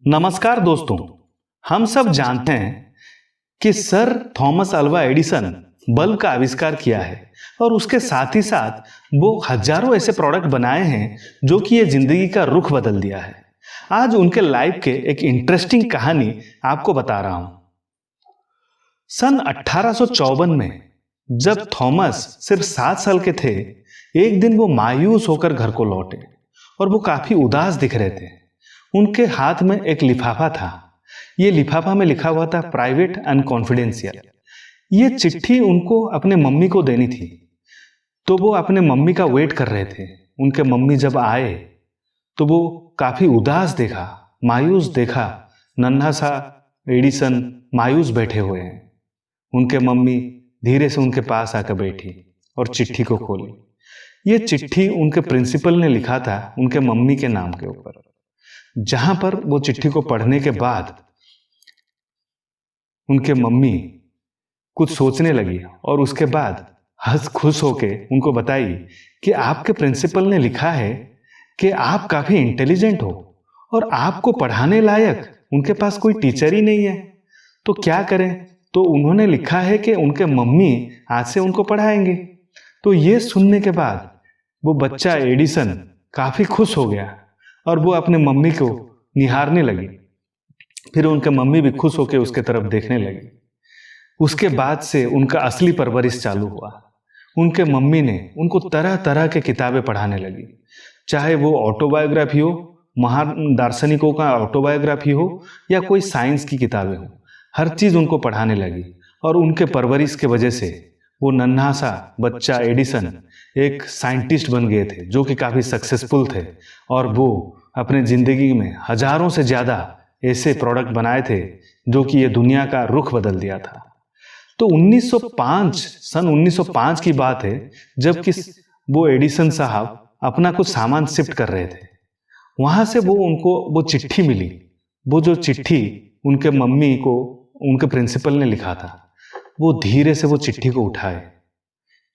नमस्कार दोस्तों, हम सब जानते हैं कि sir Thomas Alva Edison bulb का आविष्कार किया है और उसके साथ ही साथ वो हजारों ऐसे प्रोडक्ट बनाए हैं जो कि ये जिंदगी का रुख बदल दिया है। आज उनके लाइफ के एक इंटरेस्टिंग कहानी आपको बता रहा हूं। सन 1854 में जब थॉमस सिर्फ 7 साल के थे, एक दिन वो मायूस होकर घर को लौटे और वो काफी उदास दिख रहे थे। उनके हाथ में एक लिफाफा था। ये लिफाफा में लिखा हुआ था प्राइवेट एंड कॉन्फिडेंशियल। ये चिट्ठी उनको अपने मम्मी को देनी थी, तो वो अपने मम्मी का वेट कर रहे थे। उनके मम्मी जब आए तो वो काफी उदास देखा, मायूस देखा। नन्हा सा एडिसन मायूस बैठे हुए हैं। उनके मम्मी धीरे से उनके पास आकर बैठी और चिट्ठी को खोली। ये चिट्ठी उनके प्रिंसिपल ने लिखा था उनके मम्मी के नाम के ऊपर। जहां पर वो चिट्ठी को पढ़ने के बाद उनके मम्मी कुछ सोचने लगी और उसके बाद हंस खुश होके उनको बताई कि आपके प्रिंसिपल ने लिखा है कि आप काफी इंटेलिजेंट हो और आपको पढ़ाने लायक उनके पास कोई टीचर ही नहीं है, तो क्या करें। तो उन्होंने लिखा है कि उनके मम्मी आज से उनको पढ़ाएंगे। तो ये सुनने के बाद वो बच्चा एडिसन काफी खुश हो गया और वो अपने मम्मी को निहारने लगी। फिर उनके मम्मी भी खुश होकर उसके तरफ देखने लगी। उसके बाद से उनका असली परवरिश चालू हुआ। उनके मम्मी ने उनको तरह तरह के किताबें पढ़ाने लगी, चाहे वो ऑटोबायोग्राफी हो, महान दार्शनिकों का ऑटोबायोग्राफी हो या कोई साइंस की किताबें हो। हर चीज उनको पढ़ाने लगी और उनके परवरिश के वजह से वो नन्हा सा बच्चा एडिसन एक साइंटिस्ट बन गए थे जो कि काफी सक्सेसफुल थे और वो अपने जिंदगी में हजारों से ज्यादा ऐसे प्रोडक्ट बनाए थे जो कि ये दुनिया का रुख बदल दिया था। तो सन 1905 की बात है, जबकि वो एडिसन साहब अपना कुछ सामान शिफ्ट कर रहे थे। वहां से उनको वो चिट्ठी मिली। वो जो चिट्ठी उनके मम्मी को उनके प्रिंसिपल ने लिखा था, वो धीरे से वो चिट्ठी को उठाए।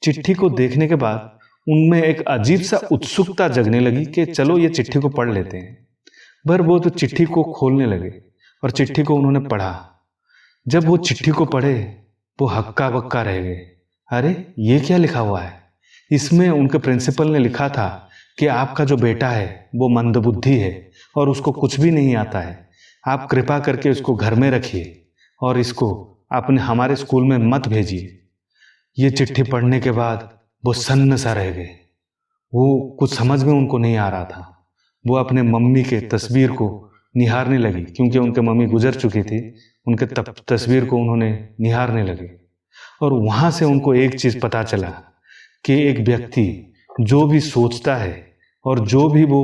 चिट्ठी को देखने के बाद उनमें एक अजीब सा उत्सुकता जगने लगी कि चलो ये चिट्ठी को पढ़ लेते हैं। पर वो तो चिट्ठी को खोलने लगे और चिट्ठी को उन्होंने पढ़ा। जब वो चिट्ठी को पढ़े वो हक्का बक्का रह गए। अरे ये क्या लिखा हुआ है? इसमें उनके प्रिंसिपल ने लिखा था कि आपका जो बेटा है वो मंदबुद्धि है और उसको कुछ भी नहीं आता है। आप कृपा करके उसको घर में रखिए और इसको अपने हमारे स्कूल में मत भेजिए। ये चिट्ठी पढ़ने के बाद वो सन्न सा रह गए। वो कुछ समझ में उनको नहीं आ रहा था। वो अपने मम्मी के तस्वीर को निहारने लगी, क्योंकि उनके मम्मी गुजर चुकी थी। उनके तस्वीर को उन्होंने निहारने लगे और वहां से उनको एक चीज पता चला कि एक व्यक्ति जो भी सोचता है और जो भी वो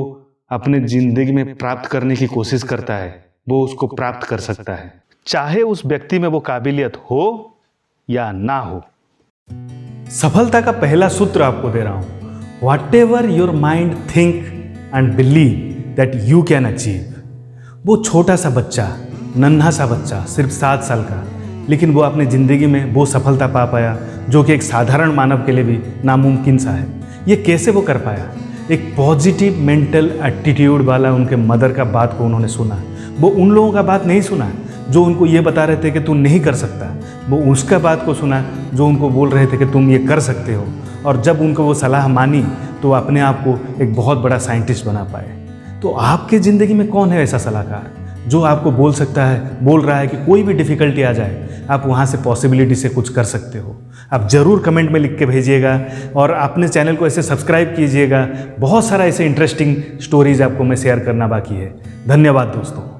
अपने जिंदगी में प्राप्त करने की कोशिश करता है वो उसको प्राप्त कर सकता है, चाहे उस व्यक्ति में वो काबिलियत हो या ना हो। सफलता का पहला सूत्र आपको दे रहा हूं, what ever your mind think and believe that you can achieve. वो छोटा सा बच्चा, नन्हा सा बच्चा, सिर्फ 7 साल का, लेकिन वो अपनी जिंदगी में वो सफलता पा पाया जो कि एक साधारण मानव के लिए भी नामुमकिन सा है। ये कैसे वो कर पाया? एक पॉजिटिव मेंटल एटीट्यूड वाला उनके मदर का बात को उन्होंने सुना। वो उन लोगों का बात नहीं सुना जो उनको ये बता रहे थे कि तू नहीं कर सकता। वो उसका बात को सुना जो उनको बोल रहे थे कि तुम ये कर सकते हो। और जब उनको वो सलाह मानी तो अपने आप को एक बहुत बड़ा साइंटिस्ट बना पाए। तो आपके ज़िंदगी में कौन है ऐसा सलाहकार जो आपको बोल रहा है कि कोई भी डिफ़िकल्टी आ जाए आप वहाँ से पॉसिबिलिटी से कुछ कर सकते हो? आप ज़रूर कमेंट में लिख के भेजिएगा और अपने चैनल को ऐसे सब्सक्राइब कीजिएगा। बहुत सारा ऐसे इंटरेस्टिंग स्टोरीज आपको मैं शेयर करना बाकी है। धन्यवाद दोस्तों।